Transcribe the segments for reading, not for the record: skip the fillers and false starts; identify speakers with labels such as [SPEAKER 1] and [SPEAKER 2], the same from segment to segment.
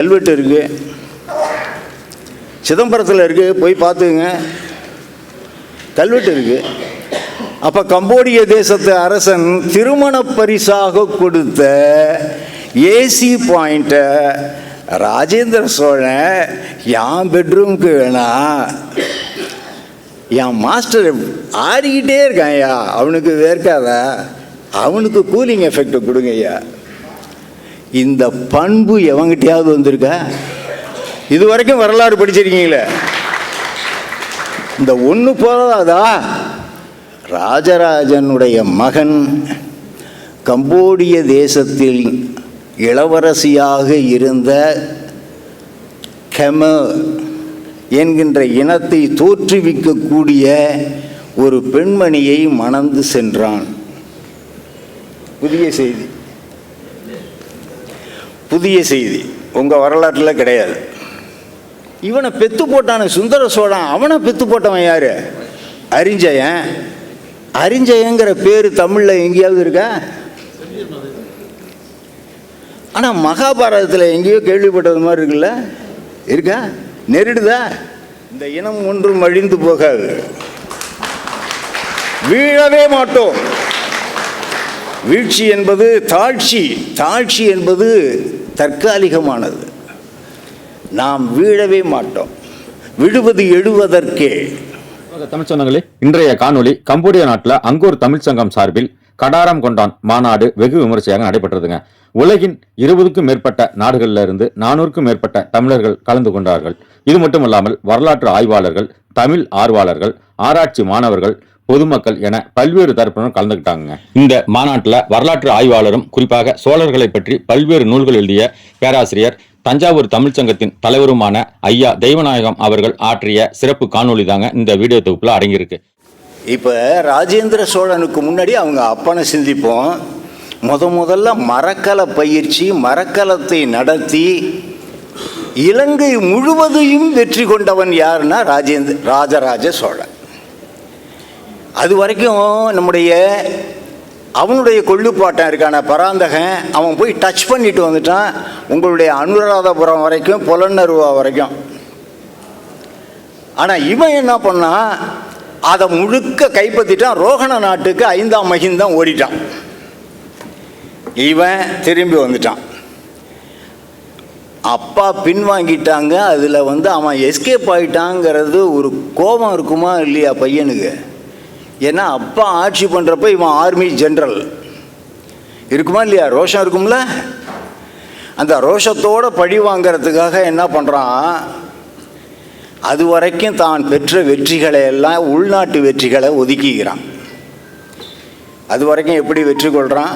[SPEAKER 1] கல்வெட்டு இருக்குது, சிதம்பரத்தில் இருக்குது, போய் பார்த்துங்க, கல்வெட்டு இருக்குது. அப்போ கம்போடிய தேசத்து அரசன் திருமண பரிசாக கொடுத்த ஏசி பாயிண்ட்டை ராஜேந்திர சோழன் என் பெட்ரூமுக்கு வேணாம், என் மாஸ்டர் ஆடிக்கிட்டே இருக்கான் ஐயா, அவனுக்கு வேர்க்காதா, அவனுக்கு கூலிங் எஃபெக்ட் கொடுங்க ஐயா. இந்த பண்பு எவங்கிட்டையாவது வந்திருக்கா? இது வரைக்கும் வரலாறு படிச்சிருக்கீங்களே, இந்த ஒன்று போதாதா? ராஜராஜனுடைய மகன் கம்போடிய தேசத்தில் இளவரசியாக இருந்த கெம என்கின்ற இனத்தை தோற்றுவிக்கக்கூடிய ஒரு பெண்மணியை மணந்து சென்றான். புதிய செய்தி, புதிய செய்தி, உங்கள் வரலாற்றில் கிடையாது. இவனை பெத்து போட்டான சுந்தர சோழன், அவனை பெத்து போட்டவன் யாரு? அரிஞ்சயன். அரிஞ்சயங்கிற பேர் தமிழில் எங்கேயாவது இருக்கா? ஆனால் மகாபாரதத்தில் எங்கேயோ கேள்விப்பட்டது மாதிரி இருக்குல்ல, இருக்கா? நெருடுதா? இந்த இனம் ஒன்றும் அழிந்து போகாது, வீழவே மாட்டோம். வீழ்ச்சி என்பது தாழ்ச்சி, தாழ்ச்சி என்பது தற்காலிகமானது. நாம் வீழவே மாட்டோம், விழுவது எழுவதற்கே.
[SPEAKER 2] தமிழ் சொந்தங்களே, இன்றைய காணொலி கம்போடியா நாட்டில் அங்கோர் தமிழ் சங்கம் சார்பில் கடாரம் கொண்டான் மாநாடு வெகு விமர்சையாக நடைபெற்றதுங்க. உலகின் 20க்கும் மேற்பட்ட நாடுகளில் இருந்து 400க்கும் மேற்பட்ட தமிழர்கள் கலந்து கொண்டார்கள். இது மட்டுமல்லாமல் வரலாற்று ஆய்வாளர்கள், தமிழ் ஆர்வலர்கள், ஆராய்ச்சி மாணவர்கள், பொதுமக்கள் என பல்வேறு தரப்பினரும் கலந்துக்கிட்டாங்க. இந்த மாநாட்டில் வரலாற்று ஆய்வாளரும் குறிப்பாக சோழர்களை பற்றி பல்வேறு நூல்கள் எழுதிய பேராசிரியர், தஞ்சாவூர் தமிழ்ச்சங்கத்தின் தலைவருமான ஐயா தெய்வநாயகம் அவர்கள் ஆற்றிய சிறப்பு காணொலி தாங்க இந்த வீடியோ தொகுப்புல அடங்கியிருக்கு.
[SPEAKER 1] இப்போ ராஜேந்திர சோழனுக்கு முன்னாடி அவங்க அப்பனை சிந்திப்போம். முதல்ல மரக்கல பயிற்சி, மரக்கலத்தை நடத்தி இலங்கை முழுவதையும் வெற்றி கொண்டவன் யாருன்னா ராஜராஜ சோழன். அது வரைக்கும் அவனுடைய கொள்ளுப்பாட்டன் இருக்கான பராந்தகன், அவன் போய் டச் பண்ணிட்டு வந்துட்டான் உங்களுடைய அனுராதபுரம் வரைக்கும், புலனருவா வரைக்கும். ஆனால் இவன் என்ன பண்ணான், அதை முழுக்க கைப்பற்றிட்டான். ரோகண நாட்டுக்கு 5ஆம் மகிந்தம் ஓடிட்டான். இவன் திரும்பி வந்துட்டான். அப்பா பின்வாங்கிட்டாங்க. அதில் அவன் எஸ்கேப் ஆகிட்டாங்கிறது ஒரு கோபம் இருக்குமா இல்லையா பையனுக்கு? ஏன்னா அப்பா ஆட்சி பண்ணுறப்ப இவன் ஆர்மி ஜென்ரல், இருக்குமா இல்லையா? ரோஷம் இருக்கும்ல. அந்த ரோஷத்தோடு பழி வாங்கிறதுக்காக என்ன பண்ணுறான், அது வரைக்கும் தான் பெற்ற வெற்றிகளை எல்லாம், உள்நாட்டு வெற்றிகளை ஒதுக்கிக்கிறான். அது வரைக்கும் எப்படி வெற்றி கொள்கிறான்?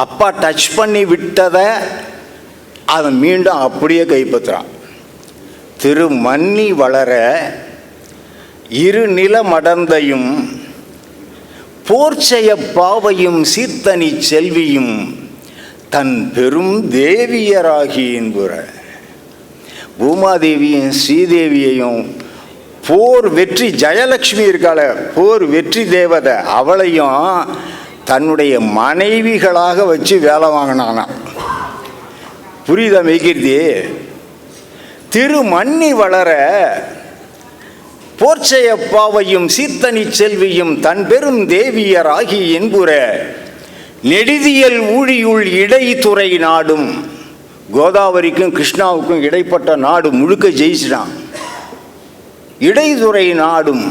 [SPEAKER 1] அப்பா டச் பண்ணி விட்டதை அதை மீண்டும் அப்படியே கைப்பற்றுறான். திருமன்னி வளர இரு நில மடந்தையும் போர்ச்செய பாவையும் சீர்த்தனி செல்வியும் தன் பெரும் தேவியராகி என்புற. பூமாதேவியும் ஸ்ரீதேவியையும் போர் வெற்றி, ஜெயலட்சுமி இருக்காள போர் வெற்றி தேவதை, அவளையும் தன்னுடைய மனைவிகளாக வச்சு வேலை வாங்கினானா. புரியுதா மெய்கீர்த்தி? திருமன்னி வளர போர்ச்செய பாவையும் சீர்த்தனி செல்வியும் தன் பெரும் தேவியராகி என்புற நெடுதியல் ஊழியுள் இடைத்துறை நாடும். கோதாவரிக்கும் கிருஷ்ணாவுக்கும் இடைப்பட்ட நாடு முழுக்க ஜெயிச்சிட்டான். இடைத்துறை நாடும்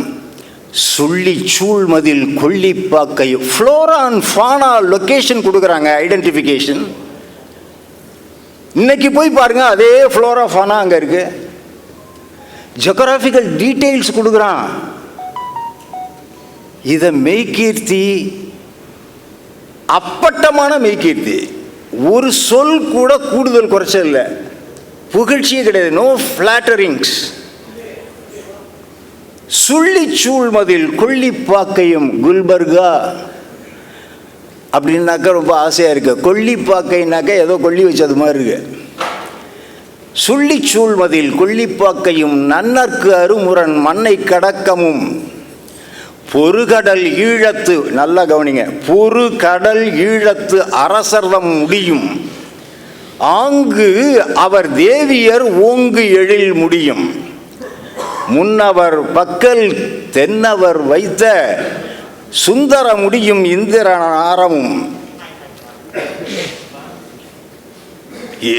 [SPEAKER 1] சொல்லி சூழ்மதில் கொல்லிப்பாக்கை. ஃப்ளோரா அண்ட் ஃபானா லொக்கேஷன் கொடுக்குறாங்க, ஐடென்டிஃபிகேஷன். இன்னைக்கு போய் பாருங்க, அதே ஃப்ளோரா ஃபானா அங்கே இருக்கு. ஜியோகிராஃபிக்கல் டீட்டெயில்ஸ் கொடுக்குறான். இதை மெய்கீர்த்தி, அப்பட்டமான மெய்கீர்த்தி. ஒரு சொல் கூட கூடுதல் குறைச்சல் இல்லை, புகழ்ச்சியே கிடையாது, நோ ஃபிளாட்டரிங்ஸ். சொல்லி சூழ்மதில் கொல்லிப்பாக்கையும் குல்பர்கா அப்படின்னாக்கா ரொம்ப ஆசையாக இருக்கு. கொல்லிப்பாக்கைனாக்கா ஏதோ கொல்லி வச்சது மாதிரி இருக்கு. சொல்லி சூழ்மதில் கொல்லிப்பாக்கையும் நன்னற்கு அருமுரண் மண்ணை கடக்கமும் பொறுகடல் ஈழத்து, நல்லா கவனிங்க, பொறுகடல் ஈழத்து அரசர்தம் முடியும் ஆங்கு அவர் தேவியர் ஓங்கு எழில் முடியும், முன்னவர் பக்கல் தென்னவர் வைத்த சுந்தர முடியும் இந்திரனாரமும்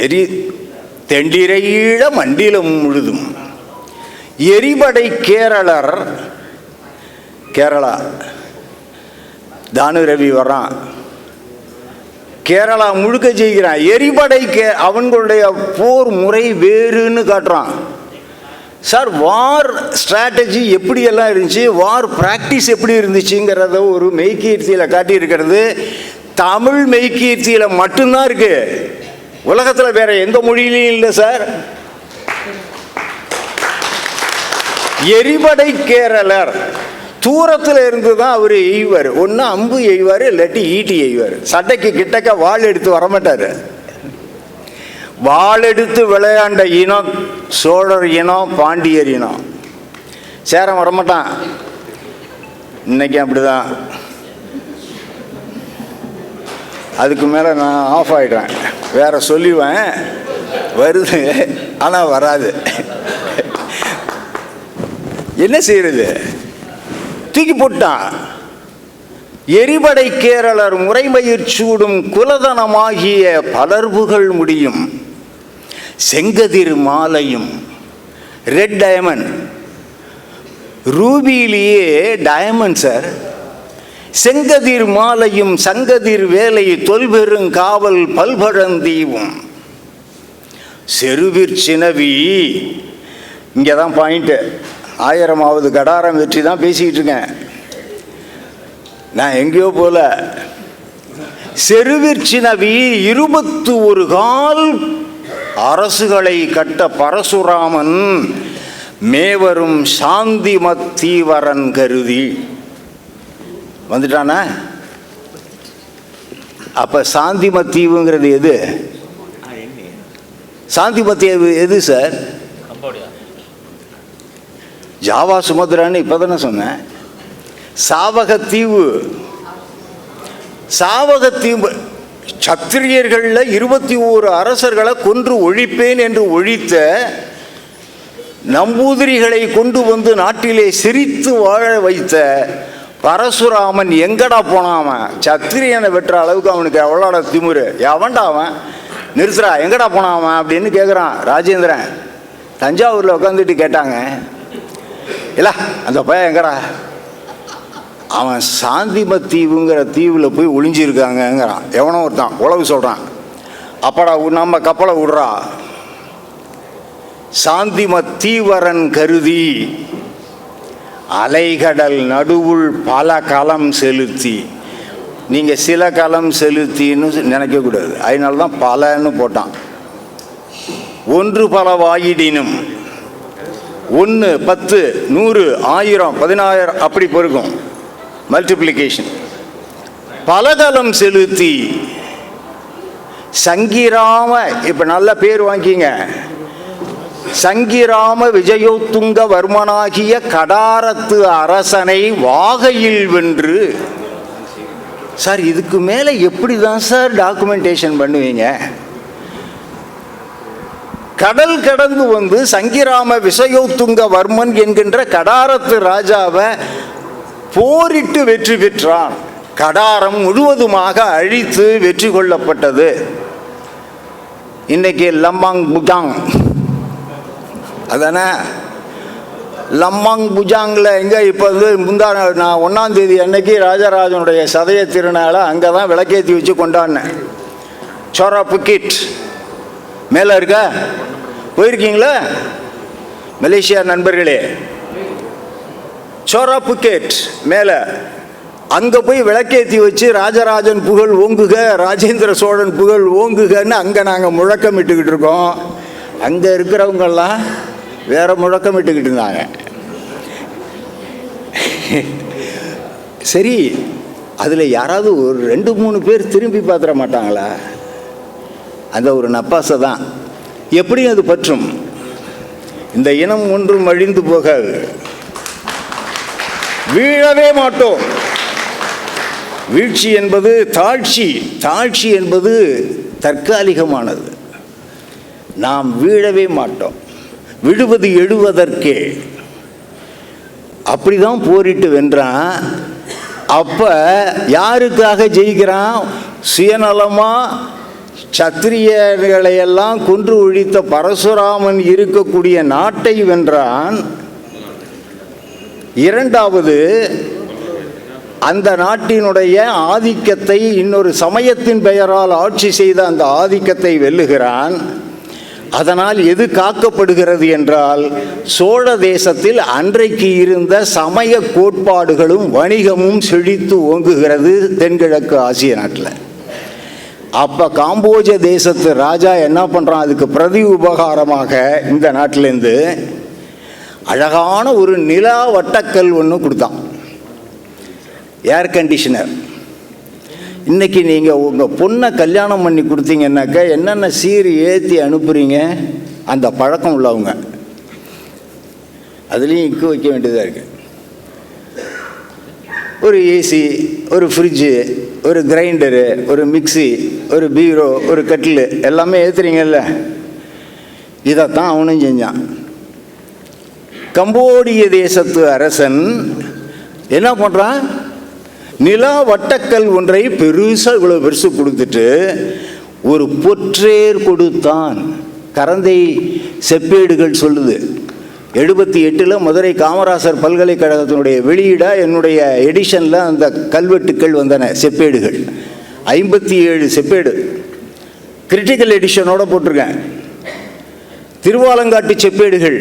[SPEAKER 1] எரி தெண்டிரையீழ மண்டிலம் முழுதும் எரிபடை கேரளர், கேரளா தானு ரவி வர்றான், கேரளா முழுக்க ஜெயிக்கிறான். எரிபடை அவங்களுடைய போர் முறை வேறுன்னு காட்டுறான். சார், வார் ஸ்ட்ராட்டஜி எப்படியெல்லாம் இருந்துச்சு, வார் ப்ராக்டிஸ் எப்படி இருந்துச்சுங்கிறத ஒரு மெய்கீர்த்தியில் காட்டியிருக்கிறது தமிழ் மெய்கீர்த்தியில் மட்டும்தான் இருக்கு. உலகத்தில் வேற எந்த மொழியிலையும் இல்லை சார். எரிபடை கேரளர் தூரத்தில் இருந்து தான் அவர் எய்வார். ஒன்று அம்பு எய்வார், இல்லாட்டி ஈட்டி எய்வார். சட்டைக்கு கிட்டக்க வாள் எடுத்து வரமாட்டார். வாள் எடுத்து விளையாண்ட இனம் சோழர் இனம், பாண்டியர் இனம். சேரம் வரமாட்டான். இன்னைக்கு அப்படிதான். அதுக்கு மேலே நான் ஆஃப் ஆகிடுறேன். வேற சொல்லிவேன், வருது ஆனால் வராது. என்ன செய்யறது? தூக்கி போட்டான். எரிபடை கேரளர் முறைமயிர் சூடும் குலதனமாகிய பலர்புகள் முடியும், செங்கதிர் மாலையும், ரெட் டயமண்ட், ரூபியிலேயே டயமண்ட் சார், செங்கதிர் மாலையும் சங்கதிர் வேலை தொல்பெருங் காவல் பல்பழந்தீவும் செருவிற் சினவி. இங்கே தான் பாயிண்ட்டு. 1000வது கடாரம் வெற்றி தான் பேசிக்கிட்டு இருக்கேன். நான் எங்கேயோ போல. செருவிற் சினவி 21 கால் அரசுகளை கட்ட பரசுராமன் மேவரும் சாந்தி மத்தீவரன் கருதி வந்துட்டானா? அப்ப சாந்திமத் தீவுங்கிறது எது? சாந்திமத் தீவு எது சார்? ஜாவா சுமத்ரான்னு இப்பதானே சொன்னேன். சாவகத்தீவு. சாவகத்தீவு சத்திரியர்கள்ல 21 அரசர்களை கொன்று ஒழிப்பேன் என்று ஒழித்த நம்பூதிரிகளை கொண்டு வந்து நாட்டிலே சிரித்து வாழ வைத்த பரசுராமன் எங்கடா போனான்? சத்திரியனை வெட்டுற அளவுக்கு அவனுக்கு எவ்வளோட திமுரு. எவன்டா அவன்? நிறுத்துறா, எங்கடா போனான் அப்படின்னு கேட்குறான் ராஜேந்திரன். தஞ்சாவூரில் உட்காந்துட்டு கேட்டாங்க, இல்லை அந்த பையன் எங்கடா? அவன் சாந்திமத் தீவுங்கிற தீவில் போய் ஒளிஞ்சிருக்காங்கங்கிறான். எவனோ ஒருத்தான் உளவு சொல்கிறான். அப்படா நம்ம கப்பலை விடுறா. சாந்திமத் தீவரன் கருதி அலைகடல் நடுவுள் பல களம் செலுத்தி. நீங்கள் சில களம் செலுத்தின்னு நினைக்கக்கூடாது. அதனால தான் பலன்னு போட்டான். ஒன்று பல வாயிடினும் 1 10 100 1000 10000 அப்படி பெருக்கும். மல்டிப்ளிகேஷன். பலகலம் செலுத்தி சங்கிராம, இப்போ நல்ல பேர் வாங்கிங்க, சங்கிராம விஜயோத்துங்க வர்மனாகிய கடாரத்து அரசனை வாகையில் வென்று. சார், இதுக்கு மேலே எப்படி தான் சார் டாக்குமெண்டேஷன் பண்ணுவீங்க? கடல் கடந்து வந்து சங்கிராம விசயோத்துங்க வர்மன் என்கின்ற கடாரத்து ராஜாவை போரிட்டு வெற்றி பெற்றான். கடாரம் முழுவதுமாக அழித்து வெற்றி கொள்ளப்பட்டது. இன்னைக்கு லம்மாங் புஜாங் அதானே? லம்மாங் புஜாங்கில் எங்கே இப்போ வந்து நான் 1ஆம் தேதி அன்னைக்கு ராஜராஜனுடைய சதய திருநாளை அங்கே தான் விளக்கேற்றி வச்சு கொண்டாடினேன். சோரா புக்கிட் மேலே இருக்கா? போயிருக்கீங்களா மலேசியா நண்பர்களே? சோரா புக்கெட் மேலே அங்கே போய் விளக்கேற்றி வச்சு ராஜராஜன் புகழ் ஓங்குக, ராஜேந்திர சோழன் புகழ் ஓங்குகன்னு அங்கே நாங்கள் முழக்கமிட்டுக்கிட்டு இருக்கோம். அங்கே இருக்கிறவங்கெல்லாம் வேற முழக்கமிட்டுக்கிட்டு இருந்தாங்க. சரி, அதில் யாராவது ஒரு 2-3 பேர் திரும்பி பார்த்துட மாட்டாங்களா? அந்த ஒரு நப்பாசை தான். எப்படியும் அது பற்றும். இந்த இனம் ஒன்றும் அழிந்து போகாது, வீழவே மாட்டோம். வீழ்ச்சி என்பது தாழ்ச்சி, தாழ்ச்சி என்பது தற்காலிகமானது. நாம் வீழவே மாட்டோம். விடுவது எழுவதற்கே. அப்படிதான் போரிட்டு வென்றான். அப்ப யாருக்காக ஜெயிக்கிறான்? சுயநலமா சத்திரியர்களை எல்லாம் கொன்று ஒழித்த பரசுராமன் இருக்கக்கூடிய நாட்டை வென்றான். இரண்டாவது, அந்த நாட்டினுடைய ஆதிக்கத்தை, இன்னொரு சமயத்தின் பெயரால் ஆட்சி செய்த அந்த ஆதிக்கத்தை வெல்லுகிறான். அதனால் எது காக்கப்படுகிறது என்றால், சோழ தேசத்தில் அன்றைக்கு இருந்த சமய கோட்பாடுகளும் வணிகமும் செழித்து ஓங்குகிறது தென்கிழக்கு ஆசிய நாட்டில். அப்போ காம்போஜ தேசத்து ராஜா என்ன பண்ணுறான்? அதுக்கு பிரதி உபகாரமாக இந்த நாட்டிலேருந்து அழகான ஒரு நிலா வட்டக்கல் ஒன்று கொடுத்தான், ஏர் கண்டிஷனர். இன்றைக்கி நீங்கள் உங்கள் பொண்ணை கல்யாணம் பண்ணி கொடுத்தீங்கன்னாக்கா என்னென்ன சீர் ஏற்றி அனுப்புகிறீங்க? அந்த பழக்கம் உள்ளவங்க அதுலேயும் இக்கு வைக்க வேண்டியதாக இருக்குது. ஒரு ஏசி, ஒரு ஃப்ரிட்ஜு, ஒரு கிரைண்டரு, ஒரு மிக்சி, ஒரு பீரோ, ஒரு கட்டில் எல்லாமே ஏற்றுறீங்கல்ல. இதைத்தான் அவனும் செஞ்சான். கம்போடிய தேசத்து அரசன் என்ன பண்ணுறான்? நிலா வட்டக்கல் ஒன்றை பெருசாக இவ்வளோ பெருசு கொடுத்துட்டு ஒரு பொற்றேர் கொடுத்தான். கரந்தை செப்பேடுகள் சொல்லுது. 78 மதுரை காமராசர் பல்கலைக்கழகத்தினுடைய வெளியீடாக என்னுடைய எடிஷனில் அந்த கல்வெட்டுக்கள் வந்தன, செப்பேடுகள் 57 செப்பேடு கிரிட்டிக்கல் எடிஷனோட போட்டிருக்கேன். திருவாலங்காட்டு செப்பேடுகள்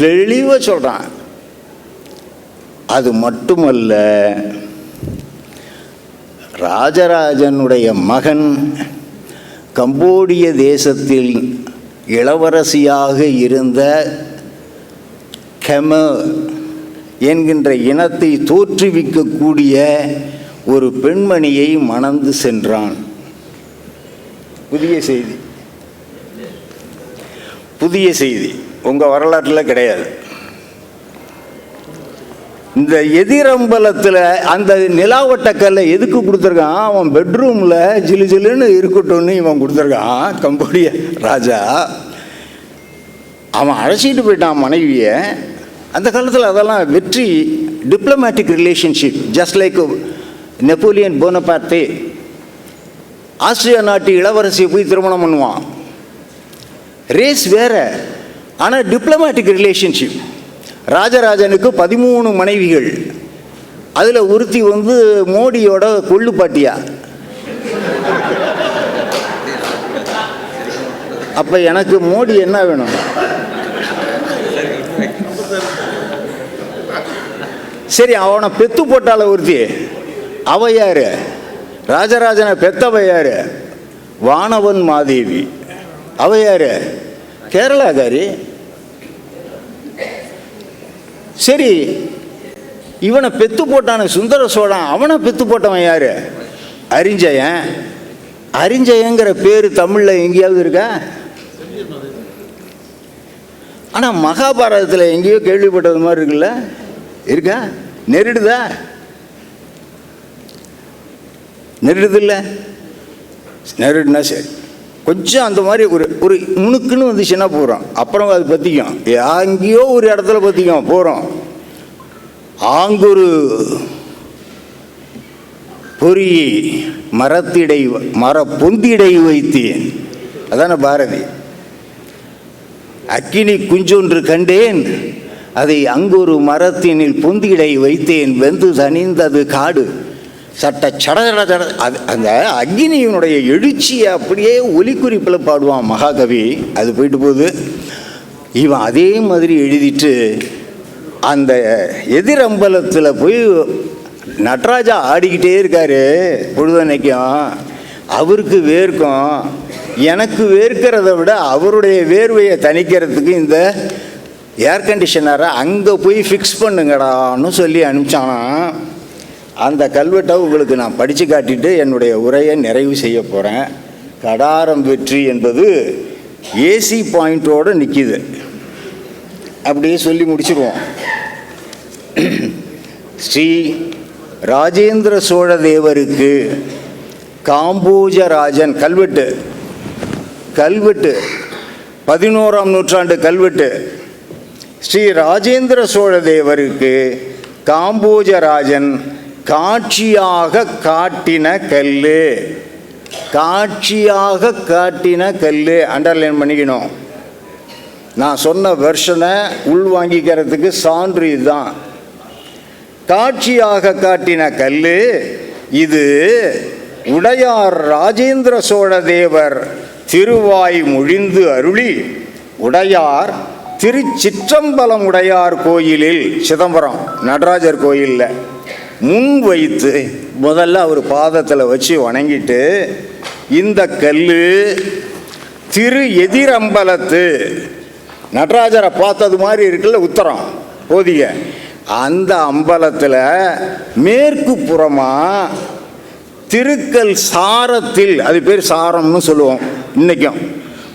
[SPEAKER 1] தெளிவாக சொல்கிறான். அது மட்டுமல்ல, ராஜராஜனுடைய மகன் கம்போடிய தேசத்தில் இளவரசியாக இருந்த கெம என்கின்ற இனத்தை தோற்றுவிக்கக்கூடிய ஒரு பெண்மணியை மணந்து சென்றான். புதிய செய்தி, புதிய செய்தி, உங்கள் வரலாற்றில் கிடையாது. இந்த எதிரம்பலத்தில் அந்த நிலாவட்டக்கல்லை எதுக்கு கொடுத்துருக்கான்? அவன் பெட்ரூமில் ஜிலு ஜிலுன்னு இருக்கட்டும்னு இவன் கொடுத்துருக்கான். கம்போடிய ராஜா அவன் அழைச்சிட்டு போயிட்டான் மனைவியை. அந்த காலத்தில் அதெல்லாம் வெற்றி, diplomatic relationship. Just like Napoleon Bonaparte Austria நாட்டு இளவரசியை போய் திருமணம் பண்ணுவான். ரேஸ் வேற, ஆனால் டிப்ளமேட்டிக் ரிலேஷன்ஷிப். ராஜராஜனுக்கு 13 மனைவிகள். அதில் ஒருத்தி மோடியோட கொள்ளுப்பாட்டியா. அப்போ எனக்கு மோடி என்ன வேணும்? சரி, அவனை பெத்து போட்டால ஒருத்தி, அவ யாரு? ராஜராஜனை பெத்தவ யாரு? வானவன் மாதேவி. அவ யாரு? கேரளாக்காரி. சரி, இவனை பெத்து போட்டான சுந்தர சோழன், அவனை பெத்து போட்டவன் யாரு? அரிஞ்சயன். அரிஞ்சயங்கிற பேர் தமிழில் எங்கேயாவது இருக்கா? ஆனால் மகாபாரதத்தில் எங்கேயோ கேள்விப்பட்டது மாதிரி இருக்குல்ல, இருக்கா? நெருடுதா? நெருடுது இல்லை? நெருடுனா சரி, கொஞ்சம் அந்த மாதிரி ஒரு முணுக்குன்னு வந்துச்சுன்னா போகிறோம். அப்புறம் அது பற்றிக்கும், எங்கேயோ ஒரு இடத்துல பற்றிக்கும் போகிறோம். ஆங்கொரு பொறி மரத்திடை பொந்திடை வைத்தேன், அதான பாரதி. அக்கினி குஞ்சொன்று கண்டேன், அதை அங்கொரு மரத்தினில் பொந்திடை வைத்தேன், வெந்து தனிந்தது காடு. சட்ட சட சட. அந்த அக்னியினுடைய எழுச்சியை அப்படியே ஒலிக்குறிப்பில் பாடுவான் மகாகவி. அது போயிட்டு போகுது. இவன் அதே மாதிரி எழுதிட்டு அந்த எதிரம்பலத்தில் போய் நடராஜா ஆடிக்கிட்டே இருக்காரு பொழுதன்னைக்கும். அவருக்கு வேர்க்கும். எனக்கு வேர்க்கிறத விட அவருடைய வேர்வையை தணிக்கிறதுக்கு இந்த ஏர் கண்டிஷனரை அங்கே போய் ஃபிக்ஸ் பண்ணுங்கடான்னு சொல்லி அனுப்பிச்சானா. அந்த கல்வெட்டை உங்களுக்கு நான் படித்து காட்டிட்டு என்னுடைய உரையை நிறைவு செய்ய போகிறேன். கடாரம் வெற்றி என்பது ஏசி பாயிண்டோடு நிற்கிது. அப்படியே சொல்லி முடிச்சிருவோம். ஸ்ரீ ராஜேந்திர சோழ தேவருக்கு காம்போஜராஜன் கல்வெட்டு 11ஆம் நூற்றாண்டு கல்வெட்டு. ஸ்ரீ ராஜேந்திர சோழ தேவருக்கு காம்போஜராஜன் காட்சியாக காட்டின கல்லு. காட்சியாக காட்டின கல்லு அண்டர்லைன் பண்ணிக்கணும். நான் சொன்ன வெர்ஷனை உள்வாங்கிக்கிறதுக்கு சான்று இதுதான். காட்சியாக காட்டின கல்லு இது உடையார் ராஜேந்திர சோழ தேவர் திருவாய் மொழிந்து அருளி உடையார் திருச்சிற்றம்பலம் உடையார் கோயிலில், சிதம்பரம் நடராஜர் கோயிலில் முன் வைத்து முதல்ல அவர் பாதத்தில் வச்சு வணங்கிட்டு, இந்த கல்லு திரு எதிரம்பலத்து நடராஜரை பார்த்தது மாதிரி இருக்குல்ல உத்தரம் போதிய, அந்த அம்பலத்தில் மேற்கு புறமாக திருக்கல் சாரத்தில், அது பேர் சாரம்னு சொல்லுவோம் இன்றைக்கும்,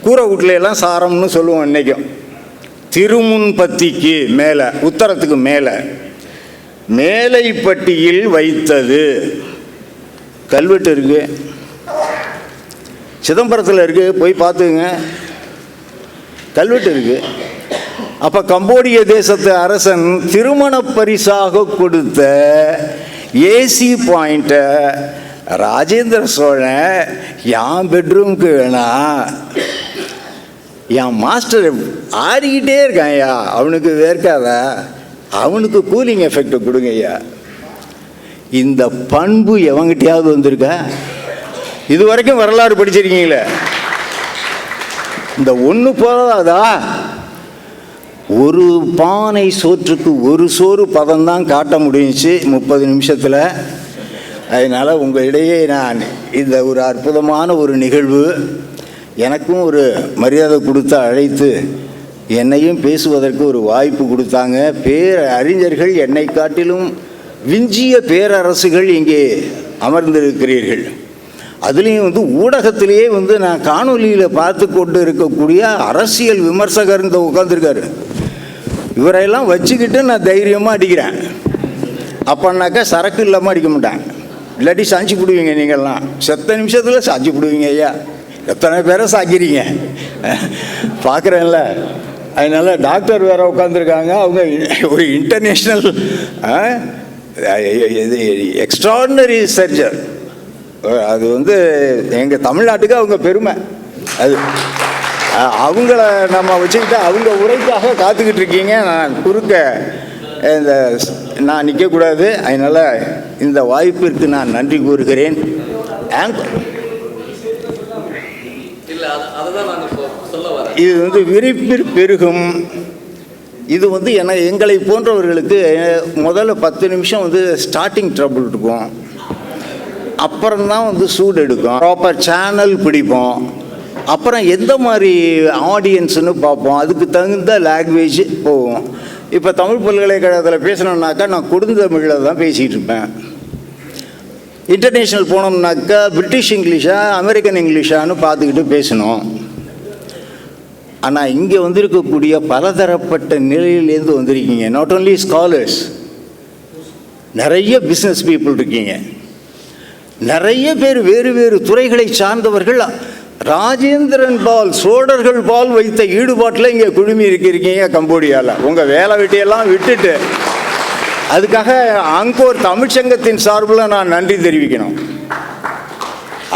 [SPEAKER 1] கூரை வீட்டிலெல்லாம் சாரம்னு சொல்லுவோம் இன்றைக்கும், திருமுன்பத்திக்கு மேலே உத்தரத்துக்கு மேலே மேலைப்பட்டியில் வைத்தது. கல்வெட்டு இருக்கு, சிதம்பரத்தில் இருக்கு, போய் பார்த்துங்க, கல்வெட்டு இருக்கு. அப்போ கம்போடிய தேசத்து அரசன் திருமண பரிசாக கொடுத்த ஏசி பாயிண்ட்டை ராஜேந்திர சோழன் என் பெட்ரூம்க்கு வேணா, என் மாஸ்டர் ஆடிக்கிட்டே இருக்கான் ஐயா, அவனுக்கு வேர்க்காதா, அவனுக்கு கூலிங் எஃபெக்ட் கொடுங்க ஐயா. இந்த பண்பு எவங்கிட்டையாவது வந்திருக்கா? இது வரைக்கும் வரலாறு படிச்சிருக்கீங்களே, இந்த ஒன்று போதாதா? ஒரு பானை சோற்றுக்கு ஒரு சோறு பதம்தான் காட்ட முடிஞ்சிச்சு 30 நிமிஷத்தில். அதனால் உங்களிடையே நான் இந்த ஒரு அற்புதமான ஒரு நிகழ்வு, எனக்கும் ஒரு மரியாதை கொடுத்து அழைத்து என்னையும் பேசுவதற்கு ஒரு வாய்ப்பு கொடுத்தாங்க. அறிஞர்கள் என்னை காட்டிலும் விஞ்சிய பேரரசுகள் இங்கே அமர்ந்திருக்கிறீர்கள். அதுலேயும் ஊடகத்திலேயே நான் காணொலியில் பார்த்து கொண்டு இருக்கக்கூடிய அரசியல் விமர்சகர் இந்த உட்காந்துருக்காரு. இவரையெல்லாம் வச்சுக்கிட்டு நான் தைரியமாக அடிக்கிறேன். அப்போனாக்கா சரக்கு இல்லாமல் அடிக்க மாட்டேன், இல்லாட்டி சாஞ்சி போடுவீங்க. நீங்கள்லாம் செத்த நிமிஷத்தில் சாஞ்சி போடுவீங்க ஐயா. எத்தனை பேரை சாக்கிறீங்க பார்க்குறேன்ல. அதனால் டாக்டர் வேறு உட்காந்துருக்காங்க, அவங்க ஒரு இன்டர்நேஷ்னல் எக்ஸ்ட்ராடினரி சர்ஜன். அது எங்கள் தமிழ்நாட்டுக்கு அவங்க பெருமை. அது அவங்கள நம்ம வச்சுக்கிட்டு அவங்க உரைக்காக காத்துக்கிட்டு இருக்கீங்க. நான் குறுக்க நான் நிற்கக்கூடாது. அதனால் இந்த வாய்ப்பிற்கு நான் நன்றி கூறுகிறேன். இது விரிப்பிற் பெருகும். இது எங்களை போன்றவர்களுக்கு முதல்ல 10 நிமிஷம் ஸ்டார்டிங் ட்ரபிள் இருக்கும், அப்புறம்தான் சூடு எடுக்கும், ப்ராப்பர் சேனல் பிடிப்போம், அப்புறம் எந்த மாதிரி ஆடியன்ஸுன்னு பார்ப்போம், அதுக்கு தகுந்த லாங்குவேஜ் போவோம். இப்போ தமிழ் பல்கலைக்கழகத்தில் பேசணுன்னாக்கா நான் கொடுந்தமிழில் தான் பேசிகிட்டு இருப்பேன். இன்டர்நேஷ்னல் போனோம்னாக்கா பிரிட்டிஷ் இங்கிலீஷா அமெரிக்கன் இங்கிலீஷான்னு பார்த்துக்கிட்டு பேசணும். ஆனால் இங்கே இருக்கக்கூடிய பலதரப்பட்ட நிலையிலேருந்து வந்திருக்கீங்க. நாட் ஓன்லி ஸ்காலர்ஸ், நிறைய பிஸ்னஸ் பீப்புள் இருக்கீங்க, நிறைய பேர் வேறு வேறு துறைகளை சார்ந்தவர்கள். ராஜேந்திரன் பால், சோழர்கள் பால் வைத்த ஈடுபாட்டில் இங்கே குழுமி இருக்கீங்க கம்போடியாவில். உங்கள் வேலை வெட்டியெல்லாம் விட்டுட்டு அதுக்காக அங்கோர் தமிழ்ச்சங்கத்தின் சார்பில் நான் நன்றி தெரிவிக்கணும்.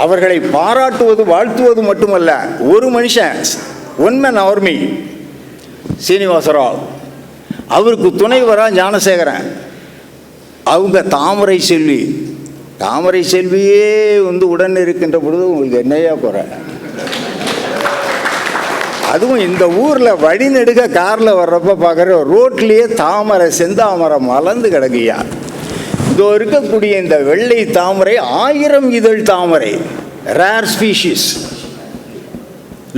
[SPEAKER 1] அவர்களை பாராட்டுவது வாழ்த்துவது மட்டுமல்ல, ஒரு மனுஷன் ஒன் மேன் ஆர்மி சீனிவாசராவ், அவருக்கு துணைவராக ஞானசேகரன், அவங்க தாமரை செல்வி. தாமரை செல்வியே உடன் இருக்கின்ற பொழுது உங்களுக்கு என்னையா குறை? அதுவும் இந்த ஊரில் வழிநெடுக காரில் வர்றப்ப பார்க்குற ரோட்லேயே தாமரை செந்தாமரை மலர்ந்து கிடக்குயா. இதோ இருக்கக்கூடிய இந்த வெள்ளை தாமரை 1000 இதழ் தாமரை, ரேர் ஸ்பீஷிஸ்.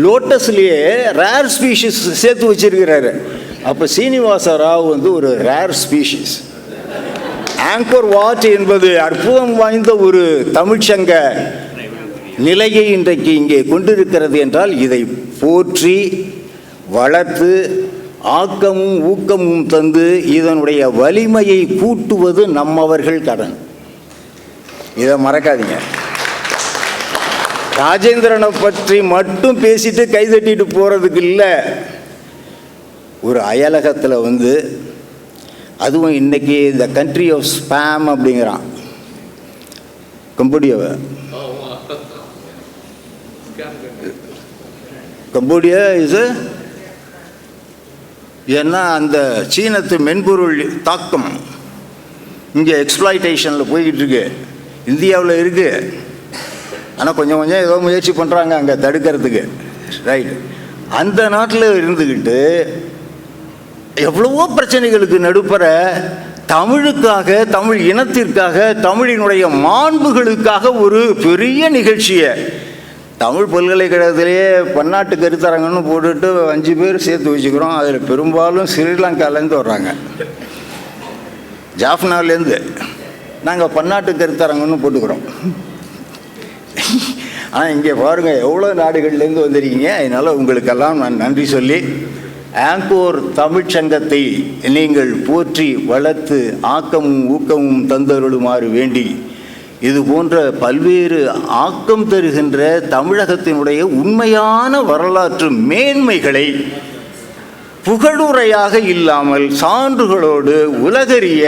[SPEAKER 1] லோட்டஸ்லேயே ரேர் ஸ்பீஷிஸ் சேர்த்து வச்சிருக்கிறாரு. அப்போ சீனிவாச ராவ் ஒரு ரேர் ஸ்பீஷிஸ். ஆங்கர் வாட் என்பது அற்புதம் வாய்ந்த ஒரு தமிழ்ச்சங்க நிலையை இன்றைக்கு இங்கே கொண்டிருக்கிறது என்றால், இதை போற்றி வளர்த்து ஆக்கமும் ஊக்கமும் தந்து இதனுடைய வலிமையை கூட்டுவது நம்மவர்கள் கடன். இதை மறக்காதீங்க. ராஜேந்திரனை பற்றி மட்டும் பேசிட்டு கைதட்டிட்டு போகிறதுக்கு இல்லை. ஒரு அயலகத்தில் வந்து, அதுவும் இன்னைக்கு இந்த கண்ட்ரி ஆஃப் ஸ்பேம் அப்படிங்கிறான் கம்போடியாவை. கம்போடியா இது ஏன்னா அந்த சீனத்து மென்பொருள் தாக்கம் இங்கே எக்ஸ்ப்ளாய்டேஷனில் போய்கிட்டு இருக்கு, இந்தியாவில் இருக்குது. ஆனால் கொஞ்சம் கொஞ்சம் ஏதோ முயற்சி பண்ணுறாங்க அங்கே தடுக்கிறதுக்கு, ரைட். அந்த நாட்டில் இருந்துக்கிட்டு எவ்வளவோ பிரச்சனைகளுக்கு நடுப்புற தமிழுக்காக, தமிழ் இனத்திற்காக, தமிழினுடைய மாண்புகளுக்காக ஒரு பெரிய நிகழ்ச்சியை தமிழ் பல்கலைக்கழகத்திலேயே பன்னாட்டு கருத்தரங்கன்னு போட்டுட்டு 5 பேர் சேர்த்து வச்சுக்கிறோம். அதில் பெரும்பாலும் ஸ்ரீலங்காலேருந்து வர்றாங்க, ஜாஃப்னாலேருந்து. நாங்கள் பன்னாட்டு கருத்தரங்கன்னு போட்டுக்கிறோம். ஆனால் இங்கே பாருங்கள் எவ்வளோ நாடுகள்லேருந்து வந்திருக்கீங்க. அதனால் உங்களுக்கெல்லாம் நான் நன்றி சொல்லி, ஆங்கோர் தமிழ்ச்சங்கத்தை நீங்கள் போற்றி வளர்த்து ஆக்கமும் ஊக்கமும் தந்தருளுமாறு வேண்டி, இது போன்ற பல்வேறு ஆக்கம் தருகின்ற தமிழகத்தினுடைய உண்மையான வரலாற்று மேன்மைகளை புகழுரையாக இல்லாமல் சான்றுகளோடு உலகறிய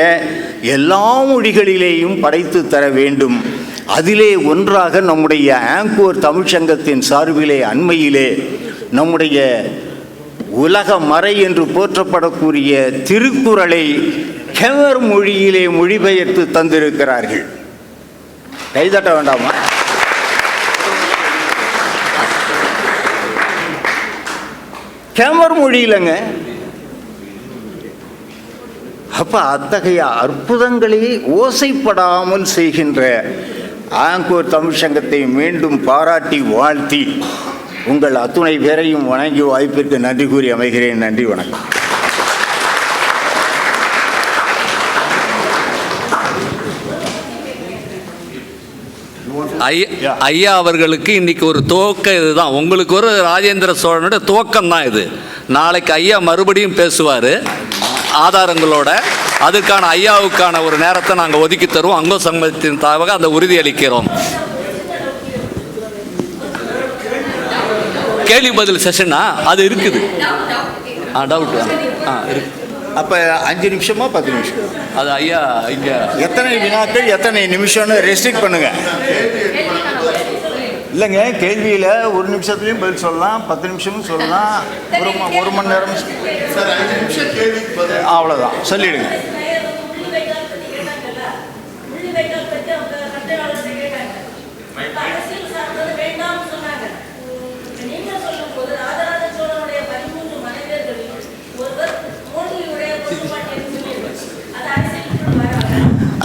[SPEAKER 1] எல்லா மொழிகளிலேயும் படைத்து தர வேண்டும். அதிலே ஒன்றாக நம்முடைய ஆங்கோர் தமிழ்ச்சங்கத்தின் சார்பிலே அண்மையிலே நம்முடைய உலக மறை என்று போற்றப்படக்கூடிய திருக்குறளை கெமர் மொழியிலே மொழிபெயர்த்து தந்திருக்கிறார்கள். கைதட்ட வேண்டாமா? கெமர் மொழியிலங்க. அப்ப அத்தகைய அற்புதங்களை ஓசைப்படாமல் செய்கின்ற ஆங்கோர் தமிழ்ச்சங்கத்தை மீண்டும் பாராட்டி வாழ்த்தி உங்கள் அத்துணை பேரையும் வணங்கி வாய்ப்பிற்கு நன்றி கூறி அமைகிறேன். நன்றி, வணக்கம்.
[SPEAKER 3] ஐயா அவர்களுக்கு இன்னைக்கு ஒரு துவக்கம். இதுதான் உங்களுக்கு ஒரு ராஜேந்திர சோழனுடைய துவக்கம் தான் இது. நாளைக்கு ஐயா மறுபடியும் பேசுவார் ஆதாரங்களோட. அதுக்கான ஐயாவுக்கான ஒரு நேரத்தை நாங்கள் ஒதுக்கி தருவோம். அங்கோ சங்கத்தின் தாவாக அந்த உறுதி அளிக்கிறோம். கேள்வி பதில் செஷனா அது இருக்குது. டவுட் இருக்கு.
[SPEAKER 1] அப்போ 5 நிமிஷமா 10 நிமிஷம்?
[SPEAKER 3] அது ஐயா இங்கே
[SPEAKER 1] எத்தனை வினாக்கள் எத்தனை நிமிஷம்னு ரெஸ்ட்ரிக்ட் பண்ணுங்க. இல்லைங்க, கேள்வியில் 1 நிமிஷத்துலையும் பதில் சொல்லலாம், 10 நிமிஷமும் சொல்லலாம், ஒரு மணி நேரம். அவ்வளோதான், சொல்லிடுங்க.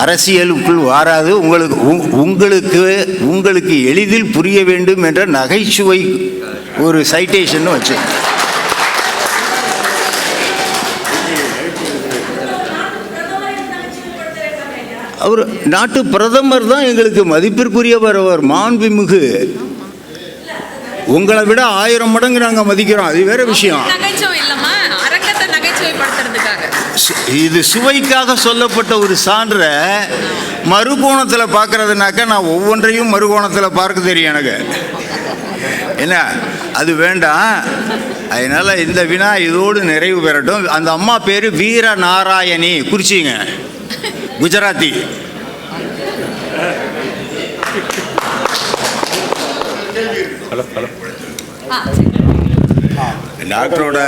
[SPEAKER 1] அரசியலுக்குள் வாராது. உங்களுக்கு எளிதில் புரிய வேண்டும் என்ற நகைச்சுவை ஒரு சைட்டேஷன் வச்சு அவர் நாட்டு பிரதமர் தான் எங்களுக்கு மதிப்பிற்குரியவர். அவர் மாண்புமிகு. உங்களை விட 1000 மடங்கு நாங்கள் மதிக்கிறோம். அது வேற விஷயம். இது சுவைக்காக சொல்லப்பட்ட ஒரு சான்றை மறுகோணத்தில் பார்க்கறதுனாக்கா நான் ஒவ்வொன்றையும் மறுகோணத்தில் பார்க்க தெரியும் எனக்கு. என்ன, அது வேண்டாம். அதனால் இந்த வினா இதோடு நிறைவு பெறட்டும். அந்த அம்மா பேர் வீர நாராயணி, குறிச்சிங்க, குஜராத்தி. டாக்டரோட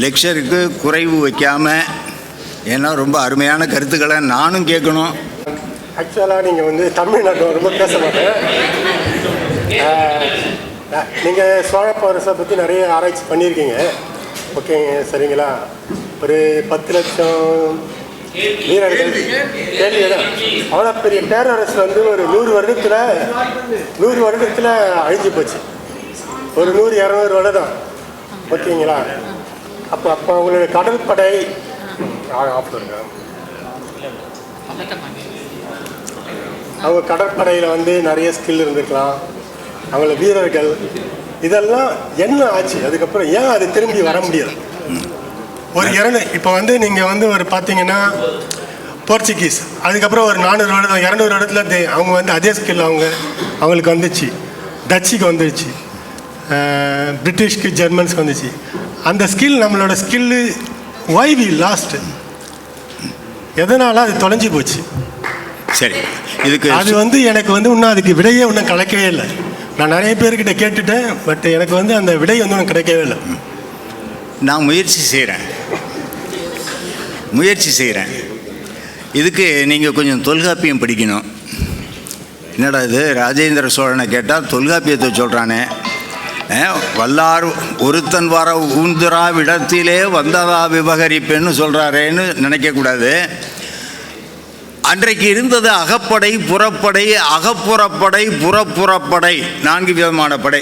[SPEAKER 1] லெக்சருக்கு குறைவு வைக்காமல், ஏன்னா ரொம்ப அருமையான கருத்துக்களை நானும் கேட்கணும்.
[SPEAKER 4] ஆக்சுவலாக நீங்கள் வந்து தமிழ்நாட்டில் ரொம்ப பேச மாட்டேன். நீங்கள் சோழ பரசை பற்றி நிறைய ஆராய்ச்சி பண்ணியிருக்கீங்க. ஓகேங்க, சரிங்களா? ஒரு 10 லட்சம் வீரர்கள் கேள்வி தான். அவ்வளோ பெரிய பேரரசு வந்து ஒரு 100 வருடத்தில் அழிஞ்சு போச்சு. ஒரு 100-200 வருடம். ஓகேங்களா? அப்போ அவங்களுடைய கடற்படை அவங்க கடற்படையில் வந்து நிறைய ஸ்கில் இருந்திருக்கலாம். அவங்கள வீரர்கள் இதெல்லாம் என்ன ஆச்சு? அதுக்கப்புறம் ஏன் அது திரும்பி வர முடியல? ஒரு இப்போ வந்து நீங்கள் வந்து ஒரு பார்த்தீங்கன்னா போர்ச்சுகீஸ், அதுக்கப்புறம் ஒரு 400 வருடம் 200 வருடத்துல அவங்க வந்து அதே ஸ்கில் அவங்களுக்கு வந்துச்சு. டச்சுக்கு வந்துடுச்சு, பிரிட்டிஷ்க்கு ஜெர்மன்ஸ்க்கு வந்துச்சு. அந்த ஸ்கில் நம்மளோட ஸ்கில்லு ஒய் வி லாஸ்ட், எதனால் அது தொலைஞ்சி போச்சு.
[SPEAKER 1] சரி, இதுக்கு
[SPEAKER 4] அது வந்து எனக்கு வந்து இன்னும் அதுக்கு விடையே இன்னும் கிடைக்கவே இல்லை. நான் நிறைய பேர்கிட்ட கேட்டுட்டேன், பட் எனக்கு வந்து அந்த விடை வந்து எனக்கு கிடைக்கவே இல்லை.
[SPEAKER 1] நான் முயற்சி செய்கிறேன். இதுக்கு நீங்கள் கொஞ்சம் தொல்காப்பியம் படிக்கணும். என்னடா இது, ராஜேந்திர சோழனை கேட்டால் தொல்காப்பியத்தை சொல்கிறானே, வல்லார் ஒருத்தன் வர ஊந்துரா விடத்திலே வந்ததா விவகரிப்பேன்னு சொல்கிறாரேன்னு நினைக்கக்கூடாது. அன்றைக்கு இருந்தது அகப்படை, புறப்படை, அகப்புறப்படை, புறப்புறப்படை, 4 விதமான படை.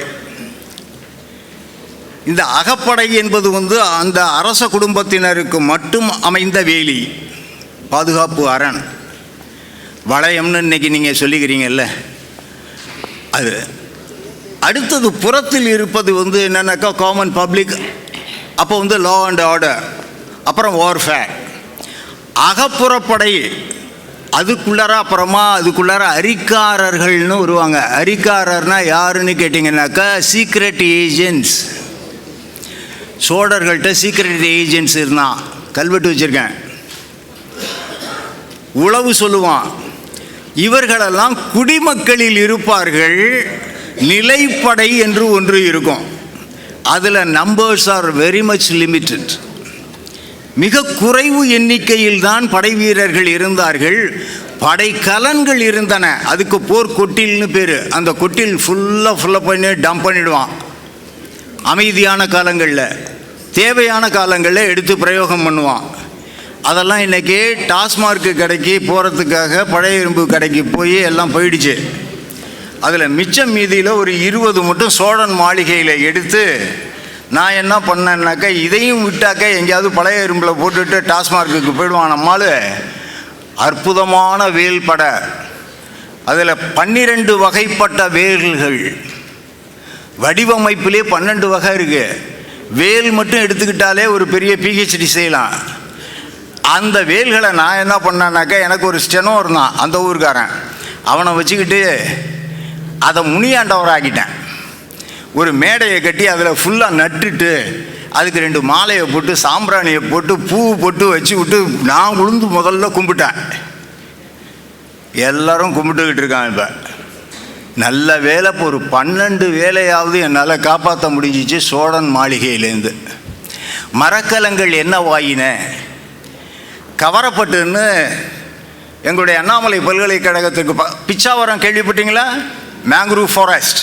[SPEAKER 1] இந்த அகப்படை என்பது வந்து அந்த அரச குடும்பத்தினருக்கு மட்டும் அமைந்த வேலி, பாதுகாப்பு அரண், வளையம்னு இன்னைக்கு நீங்கள் சொல்லிக்கிறீங்கல்ல அது. அடுத்தது புறத்தில் இருப்பது வந்து என்னென்னாக்கா காமன் பப்ளிக், அப்போ வந்து லா அண்ட் ஆர்டர், அப்புறம் வார்ஃபேர். அகப்புறப்படை அதுக்குள்ளார அரிக்காரர்கள்னு வருவாங்க. அரிக்காரர்னா யாருன்னு கேட்டிங்கன்னாக்கா சீக்ரெட் ஏஜென்ட்ஸ். சோழர்கள்ட்ட சீக்ரெட் ஏஜென்ட்ஸ் இருந்தான், கல்வெட்டு வச்சுருக்கேன், உளவு சொல்லுவான். இவர்களெல்லாம் குடிமக்களில் இருப்பார்கள். நிலைப்படை என்று ஒன்று இருக்கும், அதில் numbers are very much limited. மிக குறைவு எண்ணிக்கையில் தான் படை வீரர்கள் இருந்தார்கள். படைக்கலன்கள் இருந்தன, அதுக்கு போர்க்கொட்டில்னு பேர். அந்த கொட்டில் ஃபுல்லாக பண்ணி டம்ப் பண்ணிடுவான். அமைதியான காலங்களில், தேவையான காலங்களில் எடுத்து பிரயோகம் பண்ணுவான். அதெல்லாம் இன்றைக்கி டாஸ்மார்க்கு கடைக்கு போகிறதுக்காக பழைய இரும்பு கடைக்கு போய் எல்லாம் போயிடுச்சு. அதில் மிச்சம் மீதியில் ஒரு 20 மட்டும் சோழன் மாளிகையில் எடுத்து நான் என்ன பண்ணேன்னாக்கா, இதையும் விட்டாக்க எங்கேயாவது பழைய இரும்பில் போட்டுட்டு டாஸ்மார்க்குக்கு போயிடுவான் நம்மால். அற்புதமான வேல் படை, அதில் 12 வகைப்பட்ட வேல்கள், வடிவமைப்பிலே 12 வகை இருக்குது. வேல் மட்டும் எடுத்துக்கிட்டாலே ஒரு பெரிய பிஹெச்டி செய்யலாம். அந்த வேல்களை நான் என்ன பண்ணேன்னாக்கா, எனக்கு ஒரு ஸ்டெனோ இருந்தான் அந்த ஊருக்காரன், அவனை வச்சுக்கிட்டு அதை முனியாண்டவராக்கிட்டேன். ஒரு மேடையை கட்டி அதில் ஃபுல்லாக நட்டுட்டு அதுக்கு 2 மாலையை போட்டு சாம்பிராணியை போட்டு பூ போட்டு வச்சு விட்டு நான் உளுந்து முதல்ல கும்பிட்டேன். எல்லாரும் கும்பிட்டுக்கிட்டு இருக்கான். இப்போ நல்ல வேலை, இப்போ ஒரு 12 வேலையாவது என்னால் காப்பாற்ற முடிஞ்சிச்சு சோழன் மாளிகையிலேருந்து. மரக்கலங்கள் என்ன வாயின, கவரப்பட்டுன்னு எங்களுடைய அண்ணாமலை பல்கலைக்கழகத்துக்கு பிச்சாவரம் கேள்விப்பட்டீங்களா? Mangrove forest.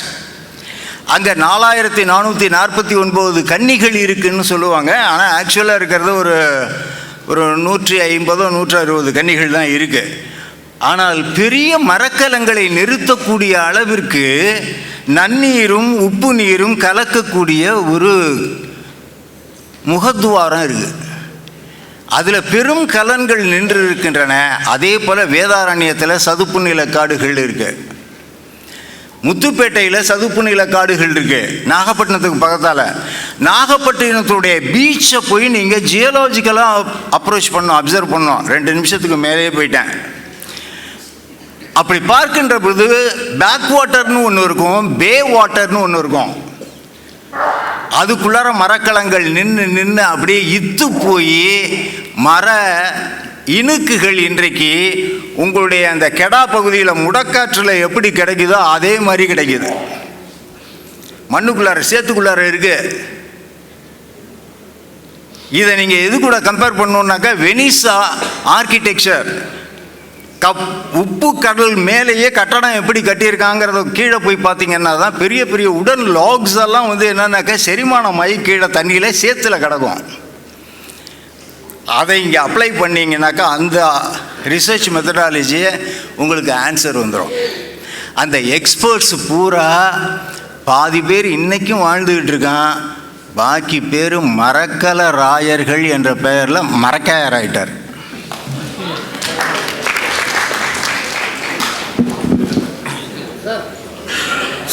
[SPEAKER 1] அங்கே 4449 கன்னிகள் இருக்குதுன்னு சொல்லுவாங்க. ஆனால் ஆக்சுவலாக இருக்கிறது ஒரு 150 160 கன்னிகள் தான் இருக்குது. ஆனால் பெரிய மரக்கலங்களை நிறுத்தக்கூடிய அளவிற்கு நன்னீரும் உப்பு நீரும் கலக்கக்கூடிய ஒரு முகத்துவாரம் இருக்குது. அதில் பெரும் கலன்கள் நின்று இருக்கின்றன. அதே போல் வேதாரண்யத்தில் சதுப்பு நில காடுகள் இருக்குது, முத்துப்பேட்டையில் சதுப்பு நில காடுகள் இருக்குது, நாகப்பட்டினத்துக்கு பக்கத்தால். நாகப்பட்டினத்துடைய பீச்சை போய் நீங்கள் ஜியோலாஜிக்கலாக அப்ரோச் பண்ணோம், அப்சர்வ் பண்ணோம். 2 நிமிஷத்துக்கு மேலேயே போயிட்டேன். அப்படி பார்க்கின்ற பொழுது பேக் வாட்டர்னு ஒன்று இருக்கும், பே வாட்டர்னு ஒன்று இருக்கும். அதுக்குள்ளார மரக்கலங்கள் நின்று அப்படியே இத்து போய் மர இணுக்குகள் இன்றைக்கு உங்களுடைய அந்த கெடா பகுதியில் முடக்காற்றில் எப்படி கிடைக்குதோ அதே மாதிரி கிடைக்குது. மண்ணுக்குள்ளார சேத்துக்குள்ளார இருக்கு. இதை நீங்கள் எது கூட கம்பேர் பண்ணணுன்னாக்கா, வெனிஸா ஆர்கிடெக்சர், உப்பு கடல் மேலேயே கட்டடம் எப்படி கட்டியிருக்காங்கிறத கீழே போய் பார்த்தீங்கன்னா தான் பெரிய பெரிய உடன் லாக்ஸ் எல்லாம் வந்து என்னன்னாக்கா செரிமானம் ஆகி கீழே தண்ணியில் சேத்துல கிடக்கும். அதை இங்கே அப்ளை பண்ணிங்கனாக்கா அந்த ரிசர்ச் மெத்தடாலஜியை உங்களுக்கு ஆன்சர் வந்துடும். அந்த எக்ஸ்பர்ட்ஸ் பூரா பாதி பேர் இன்றைக்கும் வாழ்ந்துக்கிட்டு இருக்கான், பாக்கி பேர் மரக்கல ராயர்கள் என்ற பெயரில் மரக்காயராயிட்டார்.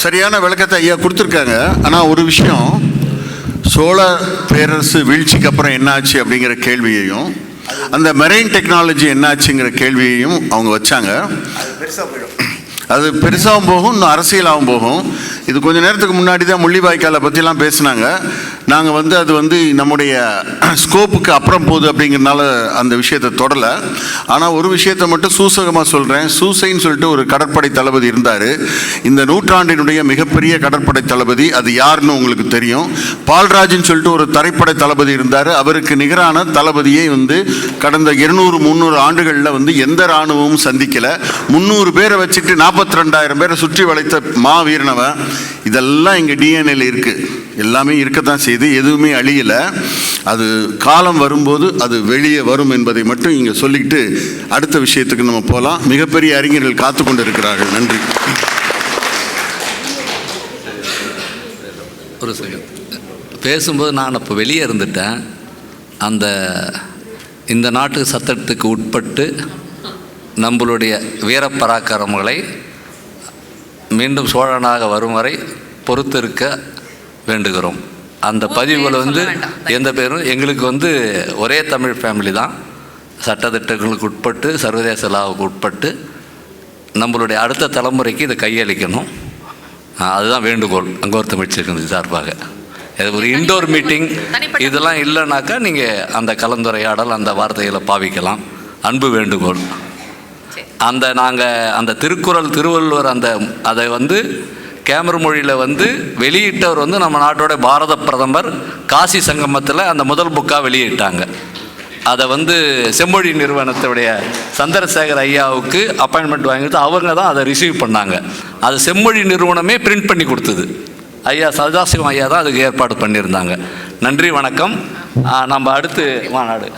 [SPEAKER 5] சரியான விளக்கத்தை ஐயா கொடுத்துருக்காங்க. ஆனால் ஒரு விஷயம், சோழ பேரரசு வீழ்ச்சிக்கு அப்புறம் என்னாச்சு அப்படிங்கிற கேள்வியையும் அந்த மெரைன் டெக்னாலஜி என்னாச்சுங்கிற கேள்வியையும் அவங்க வச்சாங்க. அது பெருசாகவும் போகும், இன்னும் அரசியலாகவும் போகும். இது கொஞ்சம் நேரத்துக்கு முன்னாடி தான் முள்ளிவாய்க்காலை பற்றிலாம் பேசினாங்க. நாங்கள் வந்து அது வந்து நம்முடைய ஸ்கோப்புக்கு அப்புறம் போகுது அப்படிங்கிறனால அந்த விஷயத்தை தொடலை. ஆனால் ஒரு விஷயத்தை மட்டும் சூசகமாக சொல்கிறேன். சூசைன்னு சொல்லிட்டு ஒரு கடற்படை தளபதி இருந்தார். இந்த நூற்றாண்டினுடைய மிகப்பெரிய கடற்படை தளபதி. அது யாருன்னு உங்களுக்கு தெரியும். பால்ராஜ்னு சொல்லிட்டு ஒரு தரைப்படை தளபதி இருந்தார். அவருக்கு நிகரான தளபதியை வந்து கடந்த 200-300 ஆண்டுகளில் வந்து எந்த இராணுவமும் சந்திக்கலை. 300 பேரை வச்சுட்டு 42,000 பேரை சுற்றி வளைத்த மாவீரனவன். இதெல்லாம் எங்கள் டிஎன்ஏல இருக்குது. எல்லாமே இருக்கத்தான் செய்து, எதுவுமே அழியலை. அது காலம் வரும்போது அது வெளியே வரும் என்பதை மட்டும் இங்கே சொல்லிக்கிட்டு அடுத்த விஷயத்துக்கு நம்ம போகலாம். மிகப்பெரிய அறிஞர்கள் காத்து கொண்டு இருக்கிறார்கள். நன்றி.
[SPEAKER 3] ஒரு செகண்ட் பேசும்போது நான் இப்போ வெளியே இருந்துட்டேன். இந்த நாட்டு சட்டத்துக்கு உட்பட்டு நம்மளுடைய வீரப்பராக்கிரமங்களை மீண்டும் சோழனாக வரும் வரை பொறுத்திருக்க வேண்டுகிறோம். அந்த பதிவுகளை வந்து எந்த பேரும் எங்களுக்கு வந்து ஒரே தமிழ் ஃபேமிலி தான். சட்டத்திட்டங்களுக்கு உட்பட்டு, சர்வதேச லாவுக்கு உட்பட்டு நம்மளுடைய அடுத்த தலைமுறைக்கு இதை கையளிக்கணும். அதுதான் வேண்டுகோள் அங்கோர் தமிழ்ச்சங்கம் சார்பாக. ஒரு இன்டோர் மீட்டிங் இதெல்லாம் இல்லைனாக்கா நீங்கள் அந்த கலந்துரையாடல் அந்த வார்த்தைகளை பாவிக்கலாம். அன்பு வேண்டுகோள். நாங்கள் அந்த திருக்குறள் திருவள்ளுவர் அதை வந்து கேமரு மொழியில் வந்து வெளியிட்டவர் வந்து நம்ம நாட்டோட பாரத பிரதமர் காசி சங்கமத்தில் அந்த முதல் புக்காக வெளியிட்டாங்க. அதை வந்து செம்மொழி நிறுவனத்துடைய சந்திரசேகர் ஐயாவுக்கு அப்பாயின்மெண்ட் வாங்கிட்டு அவங்க தான் அதை ரிசீவ் பண்ணாங்க. அது செம்மொழி நிறுவனமே பிரிண்ட் பண்ணி கொடுத்தது. ஐயா சதாசிவம் ஐயா தான் அதுக்கு ஏற்பாடு பண்ணியிருந்தாங்க. நன்றி, வணக்கம். நம்ம அடுத்து மாநாடு